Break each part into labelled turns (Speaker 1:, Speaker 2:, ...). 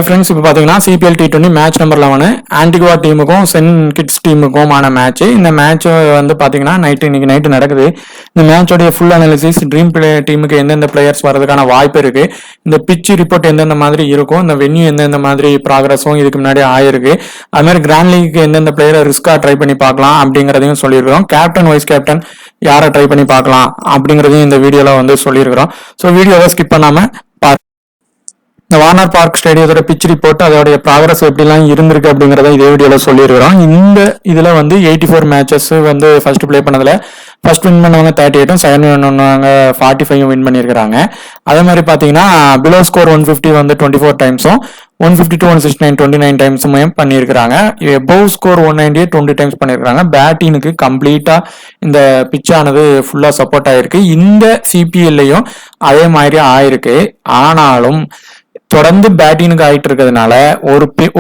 Speaker 1: Friends, இப்போ பார்த்தீங்கன்னா CPL T20 match number 11 Antigua டீமுக்கும் சென் கிட்ஸ் டீமுக்குமான மேட்ச். இந்த மேட்ச் வந்து பார்த்தீங்கன்னா இன்னைக்கு நைட்டு நடக்குது. இந்த மேட்சோடைய ஃபுல் அனாலிசிஸ், ட்ரீம் பிளே டீமுக்கு எந்தெந்த பிளேயர்ஸ் வரதுக்கான வாய்ப்பு இருக்கு, இந்த பிச் ரிப்போர்ட் எந்தெந்த மாதிரி இருக்கும், இந்த வென்யூ எந்தெந்த மாதிரி ப்ராக்ரஸும் இதுக்கு முன்னாடி ஆயிருக்கு, அது மாதிரி கிராண்ட் லீக்கு எந்தெந்த பிளேயரை ரிஸ்கா ட்ரை பண்ணி பார்க்கலாம் அப்படிங்கிறதையும் சொல்லியிருக்கிறோம். கேப்டன் வைஸ் கேப்டன் யாரை ட்ரை பண்ணி பார்க்கலாம் அப்படிங்கிறதையும் இந்த வீடியோல வந்து சொல்லியிருக்கிறோம். ஸோ வீடியோவை ஸ்கிப் பண்ணாம இந்த வார்னர் பார்க் ஸ்டேடியத்தோட பிச் ரிப்போர்ட், அதோடைய ப்ராக்ரஸ் எப்படிலாம் இருந்திருக்கு அப்படிங்கிறத இதே வீடியோவில் சொல்லியிருக்கிறோம். இந்த இதில் வந்து 84 மேட்சஸ் வந்து ஃபர்ஸ்ட் ப்ளே பண்ணதில் ஃபர்ஸ்ட் வின் பண்ணவங்க 38, செகண்ட் வின் பண்ணவங்க 45 வின் பண்ணியிருக்கிறாங்க. அதே மாதிரி பார்த்தீங்கன்னா பிலோ ஸ்கோர் 150 வந்து 24 டைம்ஸும் 152, 169, 29 டைம்ஸுமே பண்ணியிருக்கிறாங்க. எபோவ் ஸ்கோர் 190 20 டைம்ஸ் பண்ணியிருக்காங்க. பேட்டினுக்கு கம்ப்ளீட்டாக இந்த பிச்சானது ஃபுல்லாக சப்போர்ட் ஆயிருக்கு. இந்த சிபிஎல்லையும் அதே மாதிரி ஆயிருக்கு. ஆனாலும் தொடர்ந்து பேட்டினுக்கு ஆயிட்டு இருக்கிறதுனால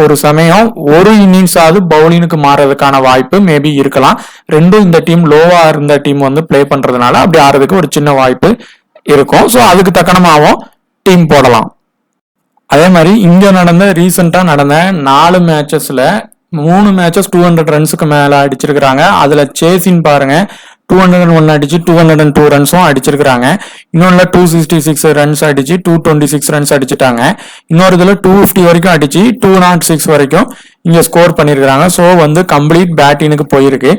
Speaker 1: ஒரு சமயம் ஒரு இன்னிங்ஸாவது பவுலினுக்கு மாறதுக்கான வாய்ப்பு மேபி இருக்கலாம். ரெண்டும் இந்த டீம் லோவா இருந்த டீம் வந்து பிளே பண்றதுனால அப்படி ஆறதுக்கு ஒரு சின்ன வாய்ப்பு இருக்கும். ஸோ அதுக்கு தக்கனமாகவும் டீம் போடலாம். அதே மாதிரி இங்க ரீசெண்டா நடந்த 4 மேட்சஸ்ல 3 மேட்சஸ் 200 ரன்ஸுக்கு மேல அடிச்சிருக்கிறாங்க. அதுல சேசின் பாருங்க 201 அடிச்சு 202 ரன்ஸும் அடிச்சிருக்காங்க. இன்னொன்னுல 266 ரன்ஸ் அடிச்சு 226 ரன்ஸ் அடிச்சுட்டாங்க. இன்னொரு இதுல 250 வரைக்கும் அடிச்சு 206 வரைக்கும் இங்க ஸ்கோர் பண்ணிருக்காங்க. ஸோ வந்து கம்ப்ளீட் பேட்டினுக்கு போயிருக்கு.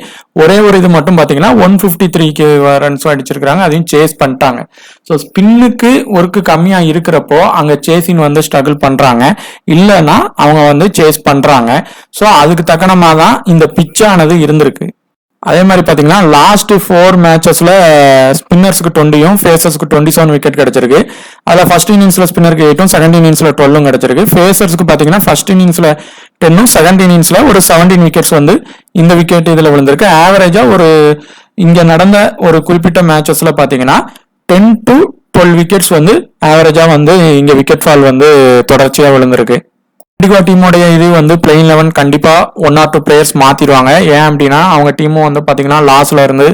Speaker 1: ஒரே ஒரு இது மட்டும் பாத்தீங்கன்னா 153 ரன்ஸும் அடிச்சிருக்காங்க. அதையும் சேஸ் பண்ணிட்டாங்க. ஸோ ஸ்பின்னுக்கு ஒர்க்கு கம்மியா இருக்கிறப்போ அங்க சேசின் வந்து ஸ்ட்ரகிள் பண்றாங்க, இல்லைன்னா அவங்க வந்து சேஸ் பண்றாங்க. ஸோ அதுக்கு தக்கனமா தான் இந்த பிச்சானது இருந்திருக்கு. அதே மாதிரி பாத்தீங்கன்னா லாஸ்ட் 4 மேட்சஸ்ல ஸ்பின்னர்ஸ்க்கு 20யும் ஃபேசர்ஸ்க்கு 27 விக்கெட் கிடைச்சிருக்கு. அதுல ஃபர்ஸ்ட் இன்னிங்ஸ்ல ஸ்பின்னருக்கு 8ம் செகண்ட் இன்னிங்ஸ்ல 12ம் கிடைச்சிருக்கு. ஃபேசர்ஸ்க்கு பாத்தீங்கன்னா ஃபர்ஸ்ட் இன்னிங்ஸ்ல 10ம் செகண்ட் இன்னிங்ஸ்ல ஒரு 17 விக்கெட்ஸ் வந்து இந்த விக்கெட் இதுல விழுந்திருக்கு. ஆவரேஜா ஒரு இங்க நடந்த ஒரு குறிப்பிட்ட மேட்சஸ்ல பாத்தீங்கன்னா 10 to 12 விக்கெட்ஸ் வந்து ஆவரேஜா வந்து இங்க விக்கெட் ஃபால் வந்து தொடர்ச்சியா விழுந்திருக்கு. ஆன்டிகுவா டீமோடைய இது வந்து பிளேயிங் 11 கண்டிப்பா 1 or 2 பிளேயர்ஸ் மாத்திடுவாங்க. ஏன் அப்படின்னா அவங்க டீமும் வந்து பாத்தீங்கன்னா லாஸ்ல இருந்து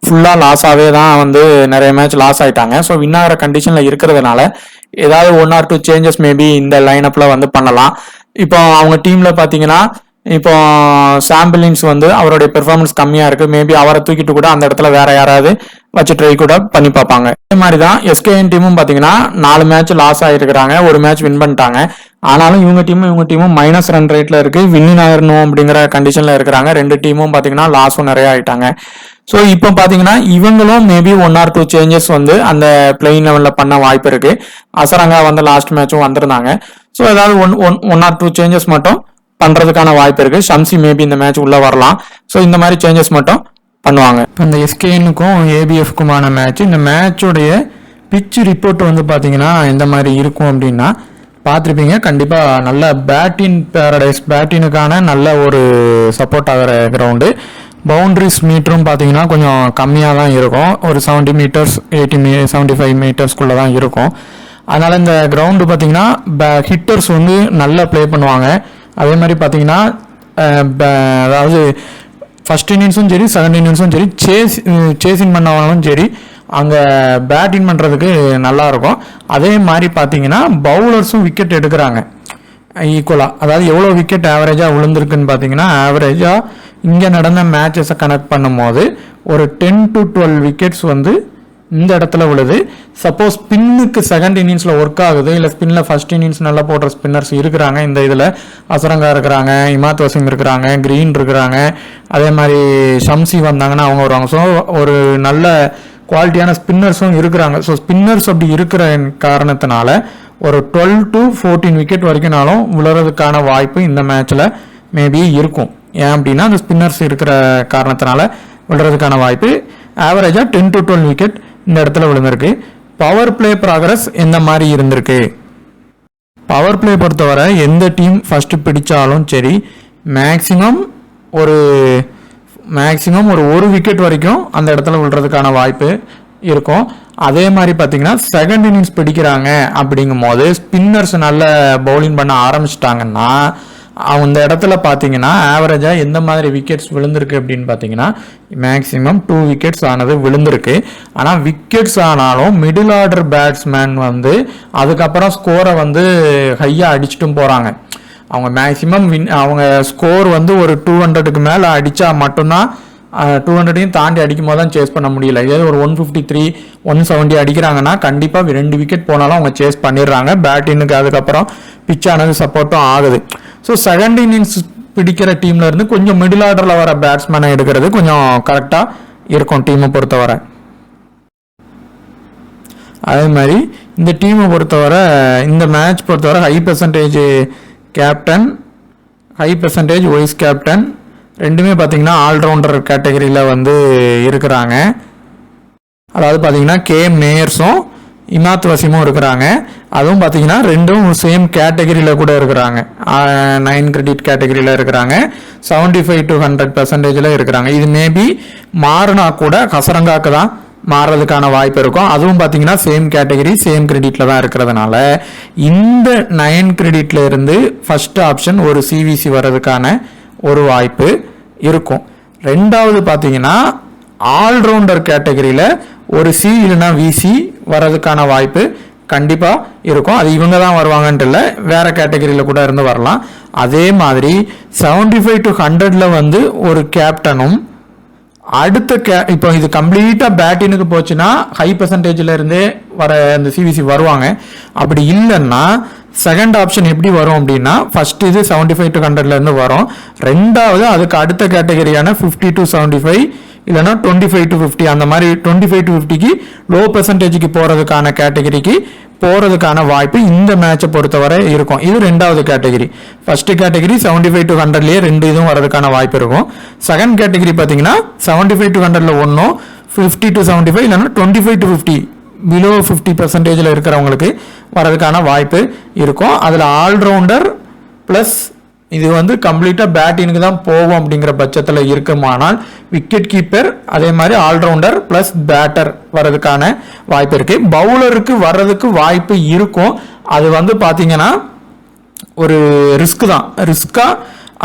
Speaker 1: ஃபுல்லா லாஸாவே தான் வந்து நிறைய மேட்ச் லாஸ் ஆயிட்டாங்க. ஸோ வின் ஆகிற கண்டிஷன்ல இருக்கிறதுனால ஏதாவது 1 or 2 சேஞ்சஸ் மேபி இந்த லைனப்ல வந்து பண்ணலாம். இப்போ அவங்க டீம்ல பாத்தீங்கன்னா இப்போ சாம்பிளின்ஸ் வந்து அவருடைய பெர்ஃபார்மன்ஸ் கம்மியா இருக்கு. மேபி அவரை தூக்கிட்டு கூட அந்த இடத்துல வேற யாராவது வச்சு ட்ரை கூட பண்ணி பார்ப்பாங்க. அதே மாதிரி தான் எஸ்கேஎன் டீமும் பாத்தீங்கன்னா 4 மேட்ச் லாஸ் ஆயிருக்கிறாங்க, ஒரு மேட்ச் வின் பண்ணிட்டாங்க. ஆனாலும் இவங்க டீமும் மைனஸ் ரன் ரேட்ல இருக்கு, வின்னிங் ஆயிரணும் அப்படிங்கிற கண்டிஷன்ல இருக்கிறாங்க. 2 டீமும் பாத்தீங்கன்னா லாஸும் நிறைய ஆயிட்டாங்க. ஸோ இப்போ பாத்தீங்கன்னா இவங்களும் மேபி 1 or 2 சேஞ்சஸ் வந்து அந்த பிளேயிங் லெவல்ல பண்ண வாய்ப்பு இருக்கு. அசரங்கா வந்து லாஸ்ட் மேட்சும் வந்திருந்தாங்க. ஸோ ஏதாவது 1 or 2 சேஞ்சஸ் மட்டும் பண்றதுக்கான வாய்ப்பு இருக்கு. ஷம்சி மேபி இந்த மேட்ச் உள்ள வரலாம். ஸோ இந்த மாதிரி சேஞ்சஸ் மட்டும் பண்ணுவாங்க. இந்த எஸ்கேனுக்கும் ஏபிஎஃப்க்குமான மேட்ச், இந்த மேட்சோடைய பிச் ரிப்போர்ட் வந்து பாத்தீங்கன்னா எந்த மாதிரி இருக்கும் அப்படின்னா பார்த்துருப்பீங்க. கண்டிப்பாக நல்ல பேட்டின் பேரடைஸ், பேட்டினுக்கான நல்ல ஒரு சப்போர்ட் ஆகிற கிரவுண்டு. பவுண்டரிஸ் மீட்டரும் பார்த்தீங்கன்னா கொஞ்சம் கம்மியாக தான் இருக்கும். ஒரு 70 மீட்டர்ஸ் 75 மீட்டர்ஸ்குள்ளே தான் இருக்கும். அதனால் இந்த கிரவுண்டு பார்த்தீங்கன்னா ஹிட்டர்ஸ் வந்து நல்லா ப்ளே பண்ணுவாங்க. அதே மாதிரி பார்த்தீங்கன்னா அதாவது ஃபர்ஸ்ட் இன்னிங்ஸும் சரி செகண்ட் இன்னிங்ஸும் சரி சேசிங் பண்ணவங்களும் சரி அங்கே பேட்டிங் பண்ணுறதுக்கு நல்லா இருக்கும். அதே மாதிரி பார்த்தீங்கன்னா பவுலர்ஸும் விக்கெட் எடுக்கிறாங்க ஈக்குவலாக. அதாவது எவ்வளோ விக்கெட் ஆவரேஜாக விழுந்திருக்குன்னு பார்த்தீங்கன்னா ஆவரேஜாக இங்கே நடந்த மேட்சஸை கனெக்ட் பண்ணும்போது ஒரு 10 to 12 விக்கெட்ஸ் வந்து இந்த இடத்துல விழுது. சப்போஸ் ஸ்பின்னுக்கு செகண்ட் இன்னிங்ஸில் ஒர்க் ஆகுது, இல்லை ஸ்பின்னில் ஃபர்ஸ்ட் இன்னிங்ஸ் நல்லா போடுற ஸ்பின்னர்ஸ் இருக்கிறாங்க. இந்த இதில் அசரங்கா இருக்கிறாங்க, இமாத் வசிம் இருக்கிறாங்க, கிரீன் இருக்கிறாங்க, அதே மாதிரி ஷம்சி வந்தாங்கன்னா அவங்க வருவாங்க. ஸோ ஒரு நல்ல குவாலிட்டியான ஸ்பின்னர்ஸும் இருக்கிறாங்க. ஸோ ஸ்பின்னர்ஸ் அப்படி இருக்கிற காரணத்தினால ஒரு 12 to 14 விக்கெட் வரைக்கும்னாலும் விழுறதுக்கான வாய்ப்பு இந்த மேட்ச்ல மேபி இருக்கும். ஏன் அப்படின்னா அந்த ஸ்பின்னர்ஸ் இருக்கிற காரணத்தினால விழுறதுக்கான வாய்ப்பு. ஆவரேஜா 10 to 12 விக்கெட் இந்த இடத்துல விழுந்திருக்கு. பவர் பிளே ப்ராக்ரஸ் எந்த மாதிரி இருந்திருக்கு? பவர் பிளே பொறுத்தவரை எந்த டீம் ஃபர்ஸ்ட் பிடிச்சாலும் சரி மேக்சிமம் ஒரு விக்கெட் வரைக்கும் அந்த இடத்துல விழுறதுக்கான வாய்ப்பு இருக்கும். அதே மாதிரி பார்த்தீங்கன்னா செகண்ட் இன்னிங்ஸ் பிடிக்கிறாங்க அப்படிங்கும் போது ஸ்பின்னர்ஸ் நல்ல பவுலிங் பண்ண ஆரம்பிச்சிட்டாங்கன்னா அந்த இடத்துல பார்த்தீங்கன்னா ஆவரேஜாக எந்த மாதிரி விக்கெட்ஸ் விழுந்திருக்கு அப்படின்னு பார்த்தீங்கன்னா மேக்ஸிமம் 2 விக்கெட்ஸ் ஆனது விழுந்திருக்கு. ஆனால் விக்கெட்ஸ் ஆனாலும் மிடில் ஆர்டர் பேட்ஸ்மேன் வந்து அதுக்கப்புறம் ஸ்கோரை வந்து ஹையாக அடிச்சுட்டும் போகிறாங்க. அவங்க மேக்ஸிமம் அவங்க ஸ்கோர் வந்து ஒரு 200க்கு மேலே அடித்தா மட்டும்தான் 200ஐயும் தாண்டி அடிக்கும் போது தான் சேஸ் பண்ண முடியல. இதே ஒரு 153 170 அடிக்கிறாங்கன்னா கண்டிப்பாக 2 விக்கெட் போனாலும் அவங்க சேஸ் பண்ணிடுறாங்க. பேட்டினுக்கு அதுக்கப்புறம் பிச்சானது சப்போர்ட்டும் ஆகுது. ஸோ செகண்ட் இன்னிங்ஸ் பிடிக்கிற டீம்ல இருந்து கொஞ்சம் மிடில் ஆர்டரில் வர பேட்ஸ்மேனை எடுக்கிறது கொஞ்சம் கரெக்டாக இருக்கும் டீமை பொறுத்தவரை. அதே மாதிரி இந்த டீமை பொறுத்தவரை இந்த மேட்ச் பொறுத்தவரை high percentage captain, high percentage vice captain ரெண்டுமே பார்த்தீங்கன்னா ஆல்ரவுண்டர் கேட்டகரியில் வந்து இருக்கிறாங்க. அதாவது பார்த்தீங்கன்னா மேயர்ஸும் இமாத் வசீமும் இருக்கிறாங்க. அதுவும் பார்த்தீங்கன்னா ரெண்டும் சேம் கேட்டகரியில் கூட இருக்கிறாங்க. 9 கிரெடிட் கேட்டகரியில் இருக்கிறாங்க. 75 to 100% இருக்கிறாங்க. இது மேபி மாறினா கூட ஹசரங்காக்கு தான் மாறுறதுக்கான வாய்ப்பு இருக்கும். அதுவும் பார்த்தீங்கன்னா சேம் கேட்டகரி சேம் கிரெடிட்ல தான் இருக்கிறதுனால இந்த 9 கிரெடிட்ல இருந்து ஃபர்ஸ்ட் ஆப்ஷன் ஒரு சிவிசி வர்றதுக்கான ஒரு வாய்ப்பு இருக்கும். ரெண்டாவது பார்த்தீங்கன்னா ஆல்ரவுண்டர் கேட்டகரியில் ஒரு சி இல்லைன்னா விசி வர்றதுக்கான வாய்ப்பு கண்டிப்பாக இருக்கும். அது இவங்க தான் வருவாங்கன்ட்டு இல்லை, வேற கேட்டகரியில் கூட இருந்து வரலாம். அதே மாதிரி 75 to 100 வந்து ஒரு கேப்டனும் அடுத்த இப்போ இது கம்ப்ளீட்டாக பேட்டினுக்கு போச்சுன்னா ஹை பெர்சன்டேஜில் இருந்தே வர இந்த சிவிசி வருவாங்க. அப்படி இல்லைன்னா செகண்ட் ஆப்ஷன் எப்படி வரும் அப்படின்னா ஃபர்ஸ்ட் இது 75 to 100 இருந்து வரும். ரெண்டாவது அதுக்கு அடுத்த கேட்டகரியான 50 to 75 இல்லைன்னா 25 to 50 அந்த மாதிரி 25 to 50க்கு லோ பெர்சன்டேஜுக்கு போகிறதுக்கான கேட்டகரிக்கு போகிறதுக்கான வாய்ப்பு இந்த மேட்சை பொறுத்தவரை இருக்கும். இது ரெண்டாவது கேட்டகரி. ஃபர்ஸ்ட் கேட்டகரி 75 to 100லேயே 2 இதுவும் வரதுக்கான வாய்ப்பு இருக்கும். செகண்ட் கேட்டகரி பார்த்தீங்கன்னா 75 to 100ல் ஒன்றும் 50 to 75 இல்லைன்னா 25 to 50 பிலோ 50% இருக்கிறவங்களுக்கு வரதுக்கான வாய்ப்பு இருக்கும். அதில் ஆல்ரவுண்டர் ப்ளஸ் இது வந்து கம்ப்ளீட்டாக பேட்டினுக்கு தான் போகும் அப்படிங்கிற பட்சத்தில் இருக்குமானால் விக்கெட் கீப்பர் அதே மாதிரி ஆல்ரவுண்டர் ப்ளஸ் பேட்டர் வர்றதுக்கான வாய்ப்பு இருக்குது. பவுலருக்கு வர்றதுக்கு வாய்ப்பு இருக்கும். அது வந்து பார்த்தீங்கன்னா ஒரு ரிஸ்க் தான். ரிஸ்காக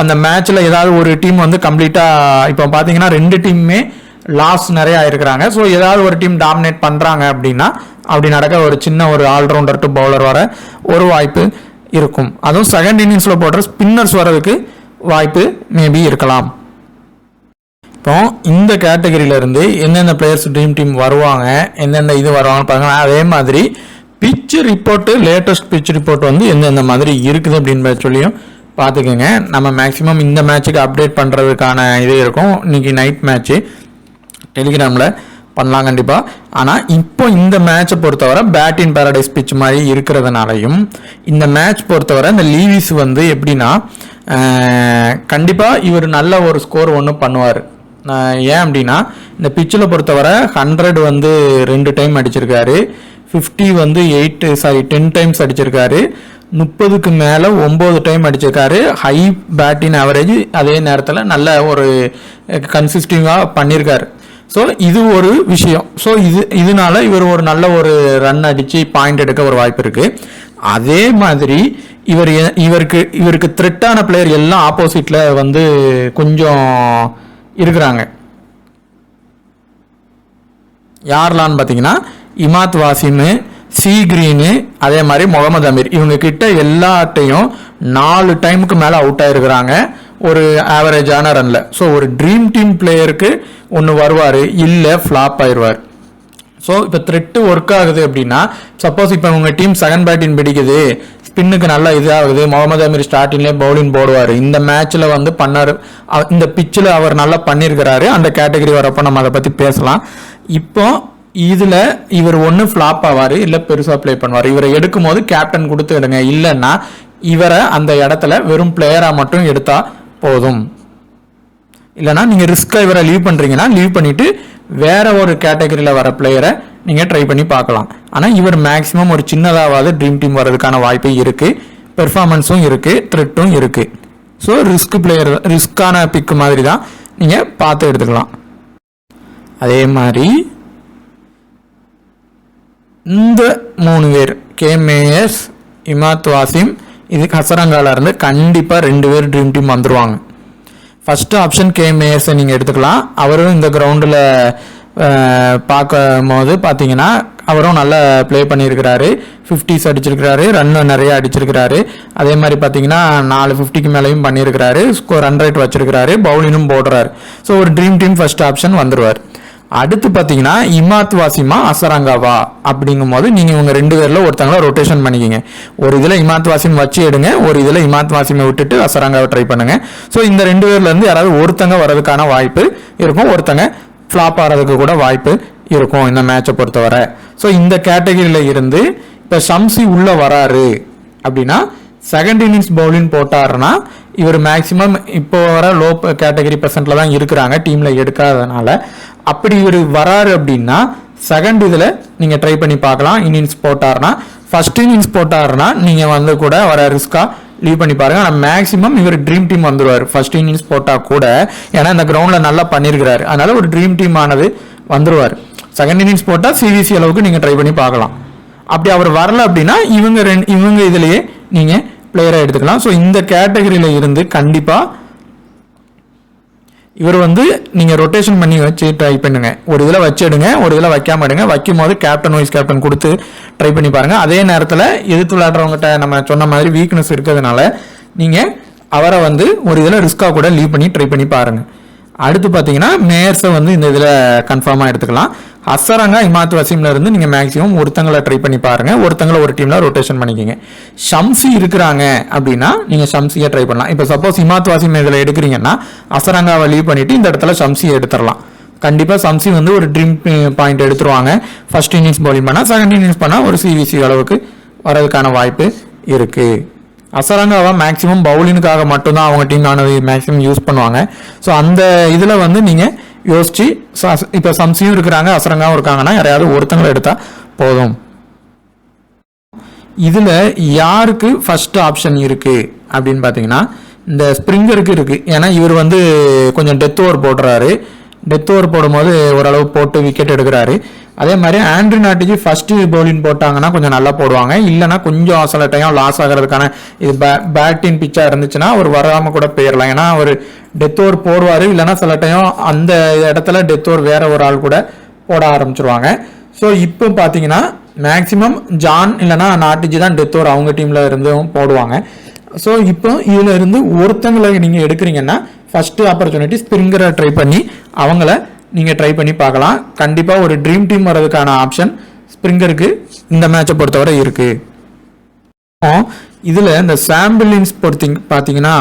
Speaker 1: அந்த மேட்ச்சில் ஏதாவது ஒரு டீம் வந்து கம்ப்ளீட்டாக இப்போ பார்த்தீங்கன்னா 2 டீமுமே லாஸ் நிறைய ஆயிருக்கிறாங்க. ஸோ ஏதாவது ஒரு டீம் டாமினேட் பண்ணுறாங்க அப்படின்னா அப்படி நடக்க ஒரு சின்ன ஒரு ஆல்ரவுண்டர் டு பவுலர் வர ஒரு வாய்ப்பு இருக்கும். அதுவும் செகண்ட் இன்னிங்ஸில் போடுற ஸ்பின்னர்ஸ் வர்றதுக்கு வாய்ப்பு மேபி இருக்கலாம். இப்போ இந்த கேட்டகரியிலேருந்து எந்தெந்த பிளேயர்ஸ் ட்ரீம் டீம் வருவாங்க, எந்தெந்த இது வருவாங்கன்னு பாருங்க. அதே மாதிரி pitch report, latest pitch report வந்து எந்தெந்த மாதிரி இருக்குது அப்படின்னு சொல்லியும் பார்த்துக்கோங்க. நம்ம மேக்ஸிமம் இந்த மேட்சுக்கு அப்டேட் பண்ணுறதுக்கான இது இருக்கும். இன்னைக்கு நைட் மேட்ச்சு டெலிகிராமில் பண்ணலாம் கண்டிப்பாக. ஆனால் இப்போ இந்த மேட்சை பொறுத்தவரை பேட் இன் பேரடைஸ் பிச் மாதிரி இருக்கிறதுனாலையும் இந்த மேட்ச் பொறுத்தவரை இந்த லீவிஸ் வந்து எப்படின்னா கண்டிப்பாக இவர் நல்ல ஒரு ஸ்கோர் ஒன்று பண்ணுவார். ஏன் அப்படின்னா இந்த பிச்சில் பொறுத்தவரை 100 வந்து 2 டைம் அடிச்சிருக்காரு, 50 வந்து 10 டைம்ஸ் அடிச்சிருக்காரு, 30க்கு மேலே 9 டைம் அடிச்சிருக்காரு. ஹை பேட்டின் ஆவரேஜ் அதே நேரத்தில் நல்ல ஒரு கன்சிஸ்டிவாக பண்ணியிருக்காரு. ஸோ இது ஒரு விஷயம். ஸோ இதனால இவர் ஒரு நல்ல ஒரு ரன் அடித்து பாயிண்ட் எடுக்க ஒரு வாய்ப்பு இருக்குது. அதே மாதிரி இவருக்கு த்ரெட்டான பிளேயர் எல்லாம் ஆப்போசிட்டில் வந்து கொஞ்சம் இருக்கிறாங்க. யாரெல்லான்னு பார்த்தீங்கன்னா இமாத் வாசிமு, சி கிரீனு, அதே மாதிரி முகமது அமீர். இவங்க கிட்ட எல்லாட்டையும் 4 டைமுக்கு மேலே அவுட் ஆயிருக்கிறாங்க ஒரு ஆவரேஜான ரன்ல. ஸோ ஒரு ட்ரீம் டீம் பிளேயருக்கு ஒன்று வருவார், இல்லை ஃப்ளாப் ஆயிடுவார். ஸோ இப்போ த்ரெட்டு ஒர்க் ஆகுது அப்படின்னா சப்போஸ் இப்போ உங்கள் டீம் செகண்ட் பேட்டிங் பிடிக்குது, ஸ்பின்னுக்கு நல்லா இதாகுது, முகமது அமீர் ஸ்டார்டிங்லேயே பவுலிங் போடுவார், இந்த மேட்ச்சில் வந்து பண்ணார், இந்த பிச்சில் அவர் நல்லா பண்ணியிருக்கிறாரு. அந்த கேட்டகரி வரப்போ நம்ம அதை பற்றி பேசலாம். இப்போ இதில் இவர் ஒன்று ஃப்ளாப் ஆவார், இல்லை பெருசாக ப்ளே பண்ணுவார். இவரை எடுக்கும் போது கேப்டன் கொடுத்து எடுங்க, இல்லைன்னா இவரை அந்த இடத்துல வெறும் பிளேயராக மட்டும் எடுத்தா போதும். இல்லைனா நீங்கள் ரிஸ்க்காக இவரை லீவ் பண்ணுறீங்கன்னா லீவ் பண்ணிவிட்டு வேற ஒரு கேட்டகரியில் வர பிளேயரை நீங்கள் ட்ரை பண்ணி பார்க்கலாம். ஆனால் இவர் மேக்ஸிமம் ஒரு சின்னதாவது ட்ரீம் டீம் வர்றதுக்கான வாய்ப்பு இருக்குது, பெர்ஃபார்மன்ஸும் இருக்குது, த்ரெட்டும் இருக்குது. ஸோ ரிஸ்க்கான பிக்கு மாதிரி தான் நீங்கள் பார்த்து எடுத்துக்கலாம். அதே மாதிரி இந்த 3 பேர் மேயர்ஸ், இமாத் வாசிம், இதுக்கு ஹசரங்காலேருந்து கண்டிப்பாக 2 பேர் ட்ரீம் டீம் வந்துடுவாங்க. ஃபஸ்ட்டு ஆப்ஷன் கே மேயர்ஸை நீங்கள் எடுத்துக்கலாம். அவரும் இந்த கிரவுண்டில் பார்க்கும் போது பார்த்தீங்கன்னா அவரும் நல்லா ப்ளே பண்ணியிருக்கிறாரு. 50s அடிச்சிருக்கிறாரு, ரன் நிறைய அடிச்சிருக்கிறாரு. அதே மாதிரி பார்த்தீங்கன்னா 4 50க்கு மேலேயும் பண்ணியிருக்கிறாரு. ரன் ரேட் வச்சிருக்கிறாரு, பவுலிங்கும் போடுறாரு. ஸோ ஒரு ட்ரீம் டீம் ஃபர்ஸ்ட் ஆப்ஷன் வந்துடுவார். அடுத்து பார்த்தீங்கன்னா இமாத் வாசிமா அசரங்காவா அப்படிங்கும் போது நீங்கள் இவங்க 2 பேரில் ஒருத்தங்கள ரொட்டேஷன் பண்ணிக்கிங்க. ஒரு இதில் இமாத் வாசிம் வச்சு எடுங்க, ஒரு இதில் இமாத் வாசிமை விட்டுட்டு அசரங்காவை ட்ரை பண்ணுங்க. ஸோ இந்த 2 பேர்லேருந்து யாராவது ஒருத்தங்க வர்றதுக்கான வாய்ப்பு இருக்கும், ஒருத்தங்க ஃப்ளாப் ஆகிறதுக்கு கூட வாய்ப்பு இருக்கும் இந்த மேட்சை பொறுத்தவரை. ஸோ இந்த கேட்டகரியில் இருந்து இப்போ ஷம்சி உள்ளே வராரு அப்படின்னா செகண்ட் இன்னிங்ஸ் பவுலிங் போட்டாருன்னா இவர் மேக்சிமம் இப்போ வர லோ கேட்டகரி பெர்சன்ட்ல தான் இருக்கிறாங்க, டீமில் எடுக்காதனால. அப்படி இவர் வராரு அப்படின்னா செகண்ட் இதில் நீங்கள் ட்ரை பண்ணி பார்க்கலாம். இன்னிங்ஸ் போட்டாருன்னா ஃபர்ஸ்ட் இன்னிங்ஸ் போட்டாருன்னா நீங்கள் வந்து கூட வர ரிஸ்க்காக லீவ் பண்ணி பாருங்க. ஆனால் மேக்ஸிமம் இவர் ட்ரீம் டீம் வந்துடுவார் ஃபர்ஸ்ட் இன்னிங்ஸ் போட்டால் கூட. ஏன்னா இந்த கிரவுண்டில் நல்லா பண்ணியிருக்கிறாரு, அதனால ஒரு ட்ரீம் டீம் ஆனது வந்துடுவார். செகண்ட் இன்னிங்ஸ் போட்டால் சிவிசி அளவுக்கு நீங்கள் ட்ரை பண்ணி பார்க்கலாம். அப்படி அவர் வரல அப்படின்னா இவங்க இதுலேயே நீங்கள் பிளேயரை எடுத்துக்கலாம். ஸோ இந்த கேட்டகரியில் இருந்து கண்டிப்பாக இவர் வந்து நீங்கள் ரொட்டேஷன் பண்ணி வச்சு ட்ரை பண்ணுங்க. ஒரு இதில் வச்சு எடுங்க, ஒரு இதில் வைக்காம எடுங்க. வைக்கும் போது கேப்டன் வைஸ் கேப்டன் கொடுத்து ட்ரை பண்ணி பாருங்க. அதே நேரத்தில் எதிர்த்து விளையாடுறவங்ககிட்ட நம்ம சொன்ன மாதிரி வீக்னஸ் இருக்கிறதுனால நீங்கள் அவரை வந்து ஒரு இதில் ரிஸ்காக கூட லீவ் பண்ணி ட்ரை பண்ணி பாருங்க. அடுத்து பார்த்தீங்கன்னா மேயர்ஸை வந்து இந்த இதில் கன்ஃபார்மாக எடுத்துக்கலாம். அசரங்கா இமாத் வசீம்ல இருந்து நீங்கள் மேக்ஸிமம் ஒருத்தங்களை ட்ரை பண்ணி பாருங்க, ஒருத்தங்களை ஒரு டீமில் ரொட்டேஷன் பண்ணிக்கிங்க. ஷம்சி இருக்கிறாங்க அப்படின்னா நீங்கள் ஷம்சியை ட்ரை பண்ணலாம். இப்போ சப்போஸ் இமாத் வசீம் இதில் எடுக்கிறீங்கன்னா அசரங்காவை லீவ் பண்ணிட்டு இந்த இடத்துல ஷம்சியை எடுத்துடலாம். கண்டிப்பாக ஷம்சி வந்து ஒரு ட்ரீம் பாயிண்ட் எடுத்துருவாங்க. ஃபர்ஸ்ட் இன்னிங்ஸ் பவுலிங் பண்ணால், செகண்ட் இன்னிங்ஸ் பண்ணால் ஒரு சிவிசி அளவுக்கு வரதுக்கான வாய்ப்பு இருக்குது. அசரங்காவை மேக்ஸிமம் பவுலிங்காக மட்டும்தான் அவங்க டீம் ஆனது மேக்ஸிமம் யூஸ் பண்ணுவாங்க. ஸோ அந்த இதில் வந்து நீங்கள் யோசிச்சு இப்போ சம்சியும் இருக்கிறாங்க, அசரங்காவும் இருக்காங்கன்னா யாரையாவது ஒருத்தங்களை எடுத்தால் போதும். இதில் யாருக்கு ஃபர்ஸ்ட் ஆப்ஷன் இருக்குது அப்படின்னு பார்த்தீங்கன்னா இந்த ஸ்ப்ரிங்கருக்கு இருக்குது. ஏன்னா இவர் வந்து கொஞ்சம் டெத் ஓவர் போடுறாரு. டெத் ஓவர் போடும்போது ஓரளவு போட்டு விக்கெட் எடுக்கிறாரு. அதே மாதிரி ஆண்ட்ரி நாட்டிக்கு ஃபர்ஸ்ட் பவுலிங் போட்டாங்கன்னா கொஞ்சம் நல்லா போடுவாங்க, இல்லைன்னா கொஞ்சம் சில டைம் லாஸ் ஆகிறதுக்கான இது பேட்டிங் பிச்சாக இருந்துச்சுன்னா அவர் வராமல் கூட போயிடலாம். ஏன்னா அவர் டெத் ஓவர் போடுவார், இல்லைன்னா சில டைம் அந்த இடத்துல டெத் ஓவர் வேற ஒரு ஆள் கூட போட ஆரம்பிச்சிருவாங்க. ஸோ இப்போ பார்த்தீங்கன்னா மேக்சிமம் ஜான் இல்லைன்னா நாட்டிஜி தான் டெத் ஓவர் அவங்க டீமில் இருந்தும் போடுவாங்க. ஸோ இப்போ இதில் இருந்து ஒருத்தங்களை நீங்கள் எடுக்கிறீங்கன்னா ஃபர்ஸ்ட் ஆப்பர்ச்சுனிட்டி ஸ்ப்ரிங்கரை ட்ரை பண்ணி அவங்கள நீங்கள் ட்ரை பண்ணி பார்க்கலாம். கண்டிப்பாக ஒரு ட்ரீம் டீம் வர்றதுக்கான ஆப்ஷன் ஸ்ப்ரிங்கருக்கு இந்த மேட்சை பொறுத்தவரை இருக்கு. இதில் இந்த சாம்பிளின்ஸ் பார்த்தீங்கன்னா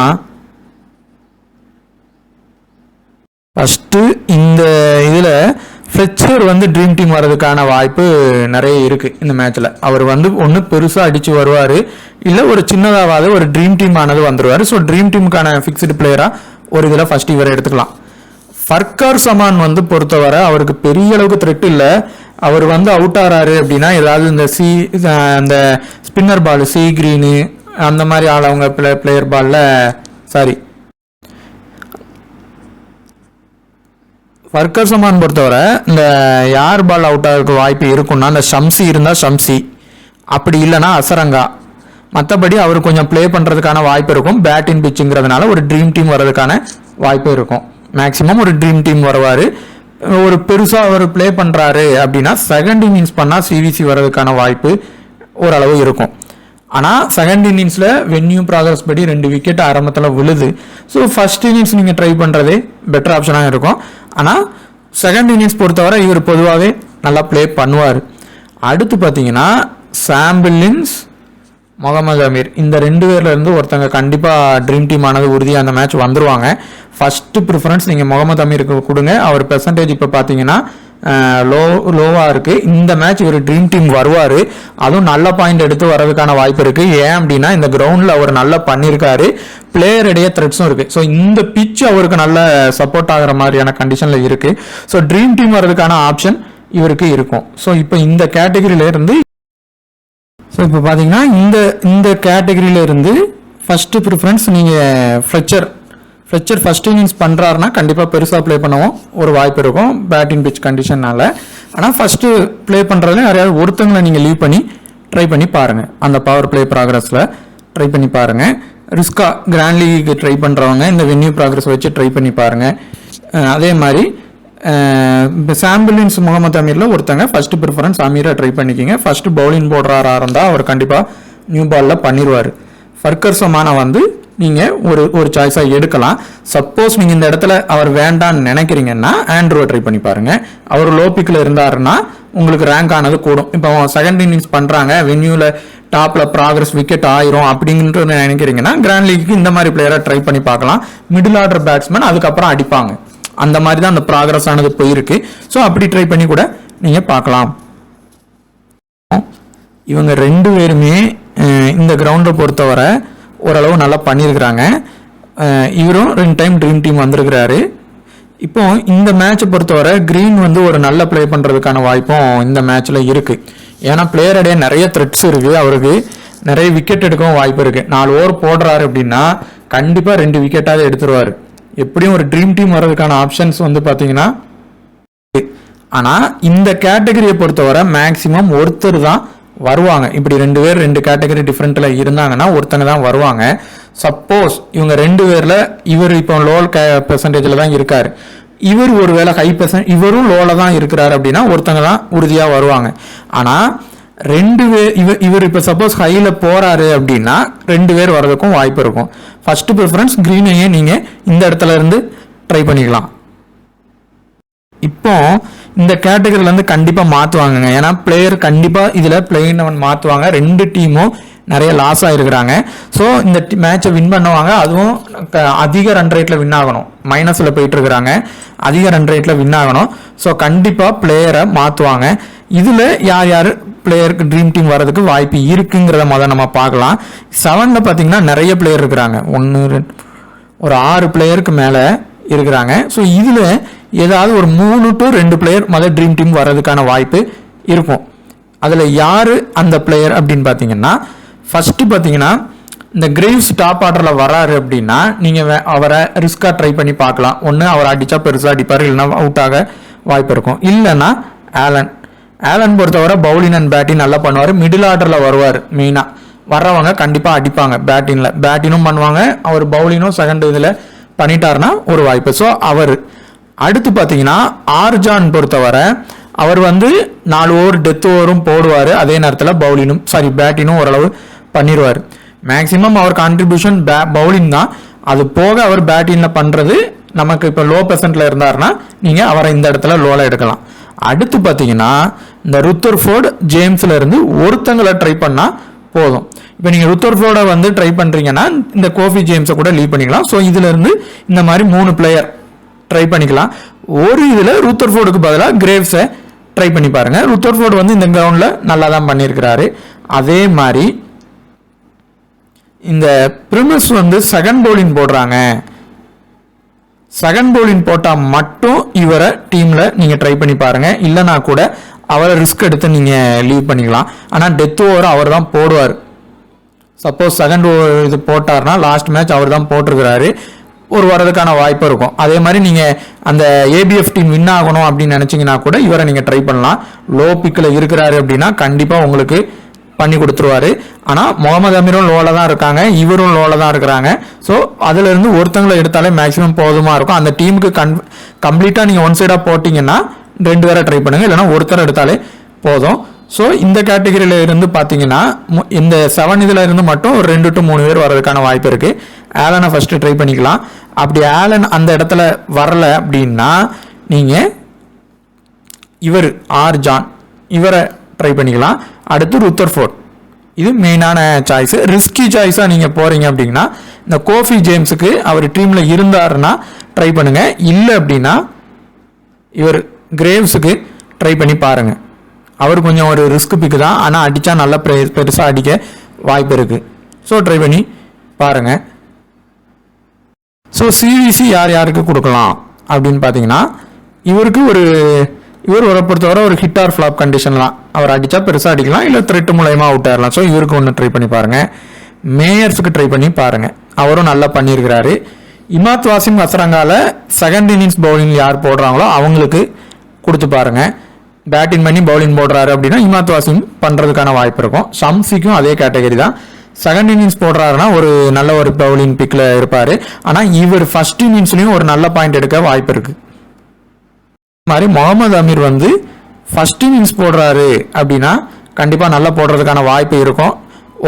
Speaker 1: ஃபர்ஸ்ட் இந்த இதில் ஃப்ளெச்சர் வந்து ட்ரீம் டீம் வர்றதுக்கான வாய்ப்பு நிறைய இருக்கு. இந்த மேட்ச்ல அவர் வந்து ஒன்று பெருசாக அடிச்சு வருவார், இல்லை ஒரு சின்னதாவது ஒரு ட்ரீம் டீம் ஆனது வந்துடுவார். ஸோ ட்ரீம் டீமுக்கான ஃபிக்ஸ்டு பிளேயராக ஒரு இதில் ஃபர்ஸ்ட் இவரை எடுத்துக்கலாம். ஃபர்கர் சமான் வந்து பொறுத்தவரை அவருக்கு பெரிய அளவுக்கு த்ரெட் இல்லை. அவர் வந்து அவுட் ஆறாரு அப்படின்னா ஏதாவது இந்த அந்த ஸ்பின்னர் பால் சி கிரீனு அந்த மாதிரி ஆள் அவங்க பிளேயர் பாலில் ஃபர்கர் சமான் பொறுத்தவரை இந்த யார் பால் அவுட் ஆகிறதுக்கு வாய்ப்பு இருக்குன்னா இந்த ஷம்சி இருந்தால் ஷம்சி, அப்படி இல்லைன்னா அசரங்கா. மற்றபடி அவர் கொஞ்சம் ப்ளே பண்ணுறதுக்கான வாய்ப்பு இருக்கும். பேட்டிங் பிச்சுங்கிறதுனால ஒரு ட்ரீம் டீம் வர்றதுக்கான வாய்ப்பு இருக்கும். மேக்ஸிமம் ஒரு ட்ரீம் டீம் வருவார். ஒரு பெருசாக அவர் ப்ளே பண்ணுறாரு அப்படின்னா செகண்ட் இன்னிங்ஸ் பண்ணால் சிவிசி வர்றதுக்கான வாய்ப்பு ஓரளவு இருக்கும். ஆனால் செகண்ட் இன்னிங்ஸில் வென்யூ ப்ராக்ரஸ் படி 2 விக்கெட் ஆரம்பத்தில் விழுது. ஸோ ஃபர்ஸ்ட் இன்னிங்ஸ் நீங்கள் ட்ரை பண்ணுறதே பெட்டர் ஆப்ஷனாக இருக்கும். ஆனால் செகண்ட் இன்னிங்ஸ் பொறுத்தவரை இவர் பொதுவாகவே நல்லா ப்ளே பண்ணுவார். அடுத்து பார்த்தீங்கன்னா சாம்பிளின்ஸ் முகமது அமீர், இந்த 2 பேர்ல இருந்து ஒருத்தங்க கண்டிப்பாக ட்ரீம் டீம் ஆனது உறுதியாக அந்த மேட்ச் வந்துருவாங்க. ஃபர்ஸ்ட் ப்ரிஃபரன்ஸ் நீங்கள் முகமது அமீருக்கு கொடுங்க. அவர் பெர்சன்டேஜ் இப்போ பார்த்தீங்கன்னா லோவாக இருக்குது. இந்த மேட்ச் ஒரு ட்ரீம் டீம் வருவார், அதுவும் நல்ல பாயிண்ட் எடுத்து வரதுக்கான வாய்ப்பு இருக்குது. ஏன் அப்படின்னா இந்த கிரவுண்டில் அவர் நல்லா பண்ணியிருக்காரு, பிளேயர் இடையே த்ரெட்ஸும் இருக்குது. ஸோ இந்த பிச் அவருக்கு நல்ல சப்போர்ட் ஆகிற மாதிரியான கண்டிஷனில் இருக்குது. ஸோ ட்ரீம் டீம் வர்றதுக்கான ஆப்ஷன் இவருக்கு இருக்கும். ஸோ இப்போ இந்த கேட்டகரியில இருந்து ஸோ இப்போ பார்த்தீங்கன்னா இந்த கேட்டகரியில இருந்து ஃபர்ஸ்ட் ப்ரிஃபரன்ஸ் நீங்கள் ஃப்ளெச்சர் ஃபர்ஸ்ட் இன்னிங்ஸ் பண்ணுறாருன்னா கண்டிப்பாக பெருசாக ப்ளே பண்ணவும் ஒரு வாய்ப்பு இருக்கும் பேட்டிங் பிச் கண்டிஷன்னால. ஆனால் ஃபர்ஸ்ட்டு ப்ளே பண்ணுறதுல யாரையாவது ஒருத்தங்களை நீங்கள் லீவ் பண்ணி ட்ரை பண்ணி பாருங்கள் அந்த பவர் பிளே ப்ராக்ரஸில். ட்ரை பண்ணி பாருங்கள். ரிஸ்கா கிராண்ட் லீக்கு ட்ரை பண்ணுறவங்க இந்த வென்யூ ப்ராக்ரஸ் வச்சு ட்ரை பண்ணி பாருங்கள். அதே மாதிரி இப்போ சாம்பிளின்ஸ் முகமது அமீரில் ஒருத்தங்க ஃபஸ்ட்டு ப்ரிஃபரன்ஸ் அமீரை ட்ரை பண்ணிக்கிங்க. ஃபஸ்ட்டு பவுலிங் போடுறாரா இருந்தால் அவர் கண்டிப்பாக நியூ பாலில் பண்ணிடுவார். ஃபர்கர் சமானை வந்து நீங்கள் ஒரு சாய்ஸாக எடுக்கலாம். சப்போஸ் நீங்கள் இந்த இடத்துல அவர் வேண்டான்னு நினைக்கிறீங்கன்னா ஆண்ட்ரூவை ட்ரை பண்ணி பாருங்கள். அவர் லோ பிக்கில் இருந்தாருன்னா உங்களுக்கு ரேங்க் ஆனது கூடும். இப்போ செகண்ட் இன்னிங்ஸ் பண்ணுறாங்க, வென்யூவில் டாப்பில் ப்ராக்ரஸ் விக்கெட் ஆயிரும் அப்படின்ட்டு நினைக்கிறீங்கன்னா கிராண்ட் லீக்கு இந்த மாதிரி பிளேயரை ட்ரை பண்ணி பார்க்கலாம். மிடில் ஆர்டர் பேட்ஸ்மேன் அதுக்கப்புறம் அடிப்பாங்க. அந்த மாதிரி தான் அந்த ப்ராக்ரஸ் ஆனது போயிருக்கு. ஸோ அப்படி ட்ரை பண்ணி கூட நீங்கள் பார்க்கலாம். இவங்க 2 பேருமே இந்த கிரவுண்டை பொறுத்தவரை ஓரளவு நல்லா பண்ணியிருக்கிறாங்க. இவரும் 2 டைம் ட்ரீம் டீம் வந்திருக்கிறாரு. இப்போ இந்த மேட்சை பொறுத்தவரை கிரீன் வந்து ஒரு நல்ல ப்ளே பண்ணுறதுக்கான வாய்ப்பும் இந்த மேட்ச்சில் இருக்குது. ஏன்னா பிளேயருடைய நிறைய த்ரெட்ஸ் இருக்குது, அவருக்கு நிறைய விக்கெட் எடுக்கவும் வாய்ப்பு இருக்குது. 4 ஓவர் போடுறாரு அப்படின்னா கண்டிப்பாக 2 விக்கெட்டாவது எடுத்துருவார். எப்படியும் ஒரு ட்ரீம் டீம் வர்றதுக்கான ஆப்ஷன்ஸ் வந்து பார்த்தீங்கன்னா, ஆனால் இந்த கேட்டகரியை பொறுத்தவரை மேக்சிமம் ஒருத்தர் தான் வருவாங்க. இப்படி 2 பேர் 2 கேட்டகரி டிஃப்ரெண்ட்டில் இருந்தாங்கன்னா ஒருத்தங்க தான் வருவாங்க. சப்போஸ் இவங்க 2 பேரில் இவர் இப்போ லோ பெர்சன்டேஜில் தான் இருக்கார், இவர் ஒரு வேளை ஹை பெர்சன்ட் இவரும் லோவில் தான் இருக்கிறார் அப்படின்னா ஒருத்தங்க தான் உறுதியாக வருவாங்க. ஆனால் 2 பேர் இவர் இப்போ சப்போஸ் ஹையில் போகிறாரு அப்படின்னா 2 பேர் வர்றதுக்கும் வாய்ப்பு இருக்கும். ஃபஸ்ட்டு ப்ரிஃபரன்ஸ் க்ரீனையே நீங்கள் இந்த இடத்துல இருந்து ட்ரை பண்ணிக்கலாம். இப்போ இந்த கேட்டகரியிலேருந்து கண்டிப்பாக மாற்றுவாங்கங்க. ஏன்னா பிளேயர் கண்டிப்பாக இதில் பிளேயிங் அவன் மாற்றுவாங்க. 2 டீமும் நிறைய லாஸ் ஆகிருக்கிறாங்க. ஸோ இந்த மேட்சை வின் பண்ணுவாங்க. அதுவும் அதிக ரன் ரேட்டில் வின் ஆகணும். மைனஸில் போயிட்டு இருக்கிறாங்க, அதிக ரன் ரேட்டில் வின் ஆகணும். ஸோ கண்டிப்பாக பிளேயரை மாற்றுவாங்க. இதில் யார் யார் பிளேயருக்கு ட்ரீம் டீம் வர்றதுக்கு வாய்ப்பு இருக்குங்கிறத முதல்ல நம்ம பார்க்கலாம். 7ல் பார்த்தீங்கன்னா நிறைய பிளேயர் இருக்கிறாங்க. 1 2 ஒரு 6 பிளேயருக்கு மேலே இருக்கிறாங்க. ஸோ இதில் ஏதாவது ஒரு 3 to 2 பிளேயர் முதல் ட்ரீம் டீம் வர்றதுக்கான வாய்ப்பு இருக்கும். அதில் யார் அந்த பிளேயர் அப்படின்னு பார்த்தீங்கன்னா, ஃபஸ்ட்டு பார்த்தீங்கன்னா இந்த கிரேவ்ஸ் டாப் ஆர்டரில் வராரு அப்படின்னா நீங்கள் அவரை ரிஸ்காக ட்ரை பண்ணி பார்க்கலாம். ஒன்று அவர் அடித்தா பெருசாக அடிப்பார், இல்லைன்னா அவுட் ஆக வாய்ப்பு இருக்கும். இல்லைன்னா ஆலன் பொறுத்தவரை பவுலிங் அண்ட் பேட்டிங் நல்லா பண்ணுவார். மிடில் ஆர்டரில் வருவார். மெயினாக வர்றவங்க கண்டிப்பாக அடிப்பாங்க. பேட்டிங்கும் பண்ணுவாங்க. அவர் பவுலிங்கும் செகண்ட் இதில் பண்ணிட்டாருன்னா ஒரு வாய்ப்பு. ஸோ அவர் அடுத்து பார்த்தீங்கன்னா ஆர்ஜான் பொறுத்தவரை அவர் வந்து 4 ஓவர் டெத் ஓவரும் போடுவார். அதே நேரத்தில் பேட்டிங்கும் ஓரளவு பண்ணிடுவார். மேக்ஸிமம் அவர் கான்ட்ரிபியூஷன் பவுலிங் தான். அது போக அவர் பேட்டிங்கில் பண்ணுறது நமக்கு இப்போ லோ பெர்சன்ட்டில் இருந்தாருன்னா நீங்கள் அவரை இந்த இடத்துல லோவில் எடுக்கலாம். அடுத்து பார்த்தீங்கன்னா இந்த ருத்தர்ஃபோர்டு ஜேம்ஸில் இருந்து ஒருத்தங்களை ட்ரை பண்ணால் போதும். இப்போ நீங்கள் ருத்தர்ஃபோர்டை வந்து ட்ரை பண்ணுறீங்கன்னா இந்த கோஃபி ஜேம்ஸை கூட லீவ் பண்ணிக்கலாம். ஸோ இதிலிருந்து இந்த மாதிரி 3 பிளேயர் ட்ரை பண்ணிக்கலாம். ஒரு இதில் ருத்தர்ஃபோர்டுக்கு பதிலாக கிரேவ்ஸை ட்ரை பண்ணி பாருங்கள். ருத்தர்ஃபோர்டு வந்து இந்த கிரவுண்டில் நல்லா தான் பண்ணியிருக்கிறாரு. அதே மாதிரி இந்த பிரிமஸ் வந்து செகண்ட் பவுலிங் போடுறாங்க. செகண்ட் பவுலிங் போட்டால் மட்டும் இவரை டீமில் நீங்கள் ட்ரை பண்ணி பாருங்கள். இல்லைனா கூட அவரை ரிஸ்க் எடுத்து நீங்கள் லீவ் பண்ணிக்கலாம். ஆனால் டெத் ஓவர் அவர் தான் போடுவார். சப்போஸ் செகண்ட் ஓவர் இது போட்டார்னா லாஸ்ட் மேட்ச் அவர் தான் போட்டிருக்கிறாரு, ஒரு வரதுக்கான வாய்ப்பு இருக்கும். அதே மாதிரி நீங்கள் அந்த ஏபிஎஃப் டீம் வின் ஆகணும் அப்படின்னு நினச்சிங்கன்னா கூட இவரை நீங்கள் ட்ரை பண்ணலாம். லோ பிக்கில் இருக்கிறாரு அப்படின்னா கண்டிப்பாக உங்களுக்கு பண்ணி கொடுத்துருவாரு. ஆனால் முகமது அமீரும் லோவில் தான் இருக்காங்க, இவரும் லோவில் தான் இருக்கிறாங்க. ஸோ அதிலிருந்து ஒருத்தங்களை எடுத்தாலே மேக்ஸிமம் போதுமாக இருக்கும். அந்த டீமுக்கு கம்ப்ளீட்டாக நீங்கள் ஒன் சைடாக போட்டிங்கன்னா 2 பேரை ட்ரை பண்ணுங்கள், இல்லைனா ஒருத்தர் எடுத்தாலே போதும். ஸோ இந்த கேட்டகரியில் இருந்து பார்த்தீங்கன்னா இந்த 7 இதில் இருந்து மட்டும் ஒரு 2 to 3 பேர் வர்றதுக்கான வாய்ப்பு இருக்குது. ஆலனை ஃபஸ்ட்டு ட்ரை பண்ணிக்கலாம். அப்படி ஆலன் அந்த இடத்துல வரலை அப்படின்னா நீங்கள் இவர் ஆர்ஜான் இவரை ட்ரை பண்ணிக்கலாம். அடுத்து ருத்தர்ஃபோர்ட், இது மெயினான சாய்ஸு. ரிஸ்கி சாய்ஸாக நீங்கள் போகிறீங்க அப்படின்னா இந்த கோஃபி ஜேம்ஸுக்கு அவர் டீமில் இருந்தாருன்னா ட்ரை பண்ணுங்கள். இல்லை அப்படின்னா இவர் கிரேவ்ஸுக்கு ட்ரை பண்ணி பாருங்கள். அவர் கொஞ்சம் ஒரு ரிஸ்க் பிக்கு தான், ஆனால் அடித்தா நல்லா பெருசாக அடிக்க வாய்ப்பு இருக்குது. ஸோ ட்ரை பண்ணி பாருங்கள். ஸோ சிவிசி யார் யாருக்கு கொடுக்கலாம் அப்படின்னு பார்த்தீங்கன்னா இவர் ஒரு பொறுத்தவரை ஒரு ஹிட் ஆர் ஃப்ளாப் கண்டிஷன்லாம். அவர் அடித்தா பெருசாக அடிக்கலாம், இல்லை த்ரெட் மூலயமா அவுட் ஆயிடலாம். ஸோ இவருக்கு ஒன்று ட்ரை பண்ணி பாருங்கள். மேயர்ஸுக்கு ட்ரை பண்ணி பாருங்கள், அவரும் நல்லா பண்ணியிருக்கிறாரு. இமாத் வாசிம் அசரங்கால செகண்ட் இன்னிங்ஸ் பவுலிங் யார் போடுறாங்களோ அவங்களுக்கு கொடுத்து பாருங்கள். பேட்டிங் பண்ணி பவுலிங் போடுறாரு அப்படின்னா இமாத் வாசிம் பண்ணுறதுக்கான வாய்ப்பு இருக்கும். ஷம்சிக்கும் அதே கேட்டகரி தான். செகண்ட் இன்னிங்ஸ் போடுறாருன்னா ஒரு நல்ல ஒரு பவுலிங் பிக்கில் இருப்பார். ஆனால் இவர் ஃபர்ஸ்ட் இன்னிங்ஸ்லையும் ஒரு நல்ல பாயிண்ட் எடுக்க வாய்ப்பு இருக்குது. மாதிரி முகமது அமீர் வந்து ஃபர்ஸ்ட் இன்னிங்ஸ் போடுறாரு அப்படின்னா கண்டிப்பாக நல்லா போடுறதுக்கான வாய்ப்பு இருக்கும்.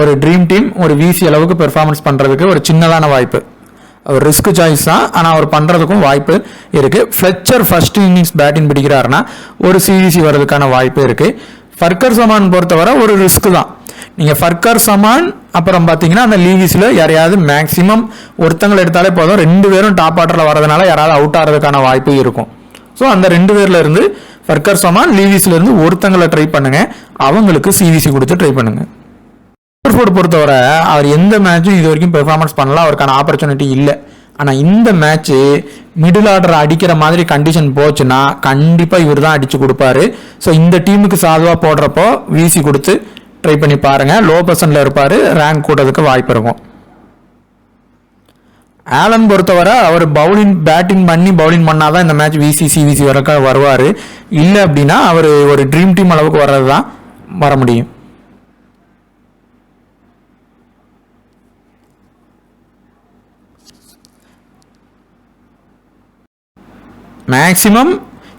Speaker 1: ஒரு ட்ரீம் டீம் ஒரு விசி அளவுக்கு பெர்ஃபார்மன்ஸ் பண்ணுறதுக்கு ஒரு சின்னதான வாய்ப்பு, ஒரு ரிஸ்க் சாய்ஸ் தான், ஆனால் அவர் பண்ணுறதுக்கும் வாய்ப்பு இருக்குது. ஃப்ளெச்சர் ஃபர்ஸ்ட் இன்னிங்ஸ் பேட்டிங் பிடிக்கிறாருன்னா ஒரு சிவிசி வர்றதுக்கான வாய்ப்பு இருக்குது. ஃபர்கர் சமான் பொறுத்தவரை ஒரு ரிஸ்க் தான். நீங்கள் ஃபர்கர் சமான் அப்புறம் பார்த்தீங்கன்னா அந்த லீவிஸில் யாரையாவது மேக்ஸிமம் ஒருத்தங்களை எடுத்தாலே போதும், 2 பேரும் டாப் ஆர்டரில் வரதுனால யாராவது அவுட் ஆகிறதுக்கான வாய்ப்பு இருக்கும். ஸோ அந்த 2 பேர்ல இருந்து ஃபர்கர் சமான் லீவிஸ்ல இருந்து ஒருத்தங்களை ட்ரை பண்ணுங்க, அவங்களுக்கு சிவிசி கொடுத்து ட்ரை பண்ணுங்க. பொறுத்தவரை அவர் எந்த மேட்சும் இது வரைக்கும் பெர்ஃபார்மன்ஸ் பண்ணலாம், அவருக்கான ஆப்பர்ச்சுனிட்டி இல்லை. ஆனால் இந்த மேட்ச்சு மிடில் ஆர்டர் அடிக்கிற மாதிரி கண்டிஷன் போச்சுன்னா கண்டிப்பாக இவர் தான் அடிச்சு கொடுப்பாரு. ஸோ இந்த டீமுக்கு சாதுவாக போடுறப்போ விசி கொடுத்து ட்ரை பண்ணி பாருங்க. லோ பர்சன்ட்ல இருப்பாரு, ரேங்க் கூட்டதுக்கு வாய்ப்பு இருக்கும். ஆலன் பொறுத்தவரை அவர் பேட்டிங் பண்ணி பவுலிங் பண்ணாதான் இந்த மேட்ச் விசி சிவிசி வரைக்கும் வருவார். இல்லை அப்படின்னா அவர் ஒரு ட்ரீம் டீம் அளவுக்கு வர்றது தான் வர முடியும். மேக்சிமம்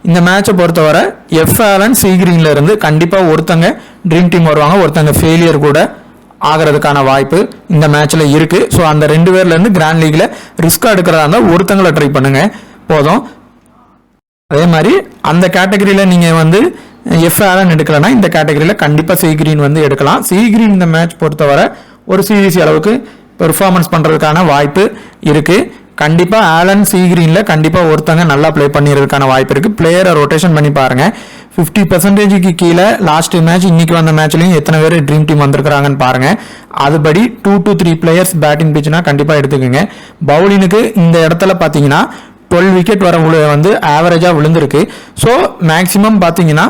Speaker 1: இந்த மேட்சை பொறுத்தவரை எஃப் ஆலன் சி கிரீன்ல இருந்து கண்டிப்பாக ஒருத்தங்க ட்ரீம் டீம் வருவாங்க, ஒருத்தங்க ஃபெயிலியர் கூட ஆகிறதுக்கான வாய்ப்பு இந்த மேட்ச்ல இருக்கு. ஸோ அந்த 2 பேர்ல இருந்து கிராண்ட் லீக்ல ரிஸ்கா எடுக்கிறதா இருந்தால் ஒருத்தங்களை ட்ரை பண்ணுங்க போதும். அதே மாதிரி அந்த கேட்டகரியில நீங்க வந்து எஃப் ஆலன் எடுக்கலன்னா இந்த கேட்டகரியில கண்டிப்பா சி கிரீன் வந்து எடுக்கலாம். சி கிரீன் இந்த மேட்ச் பொறுத்தவரை ஒரு சிவிசி அளவுக்கு பெர்ஃபார்மன்ஸ் பண்றதுக்கான வாய்ப்பு இருக்கு. கண்டிப்பா ஆலன் சி கிரீன்ல கண்டிப்பா ஒருத்தங்க நல்லா பிளே பண்ணிடுறதுக்கான வாய்ப்பு இருக்கு. பிளேயரை ரொட்டேஷன் பண்ணி பாருங்க. 50% கீழே லாஸ்ட் மேட்ச் இன்னைக்கு வந்த மேட்ச்லயும் எத்தனை பேர் ட்ரீம் டீம் வந்திருக்காங்கன்னு பாருங்க. அதுபடி 2 to 3 பிளேயர்ஸ் பேட்டிங் பிச்சுனா கண்டிப்பா எடுத்துக்கோங்க. பவுலினுக்கு இந்த இடத்துல பாத்தீங்கன்னா 12 விக்கெட் வர வந்து ஆவரேஜா விழுந்திருக்கு. ஸோ மேக்சிமம் பாத்தீங்கன்னா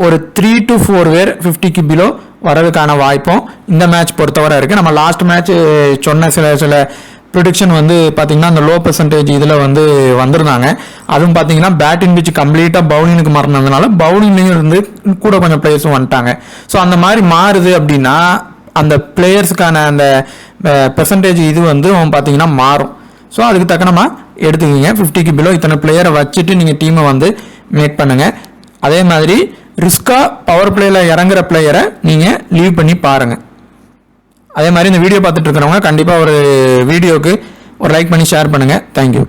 Speaker 1: ஒரு 3 to 4 பேர் 50க்கு பிலோ வரதுக்கான வாய்ப்பும் இந்த மேட்ச் பொறுத்தவரை இருக்கு. நம்ம லாஸ்ட் மேட்ச் சொன்ன சில ப்ரிடிக்ஷன் வந்து பார்த்தீங்கன்னா அந்த லோ பர்சன்டேஜ் இதில் வந்து வந்திருந்தாங்க. அதுவும் பார்த்தீங்கன்னா பேட்டிங் பிச் கம்ப்ளீட்டாக பவுலிங்க்கு மாறினதுனால பவுலிங்லேயும் இருந்து கூட கொஞ்சம் பிளேயர்ஸும் வந்துட்டாங்க. ஸோ அந்த மாதிரி மாறுது அப்படின்னா அந்த பிளேயர்ஸுக்கான அந்த பெர்சன்டேஜ் இது வந்து பார்த்தீங்கன்னா மாறும். ஸோ அதுக்கு தக்கனமாக எடுத்துக்கிங்க. 50க்கு பிலோ இத்தனை பிளேயரை வச்சுட்டு நீங்கள் டீமை வந்து மேக் பண்ணுங்கள். அதே மாதிரி ரிஸ்கா பவர் பிளேயில் இறங்குற பிளேயரை நீங்கள் லீவ் பண்ணி பாருங்கள். அதே மாதிரி இந்த வீடியோ பார்த்துட்டு இருக்கிறவங்க கண்டிப்பாக ஒரு வீடியோக்கு ஒரு லைக் பண்ணி ஷேர் பண்ணுங்கள். தேங்க்யூ.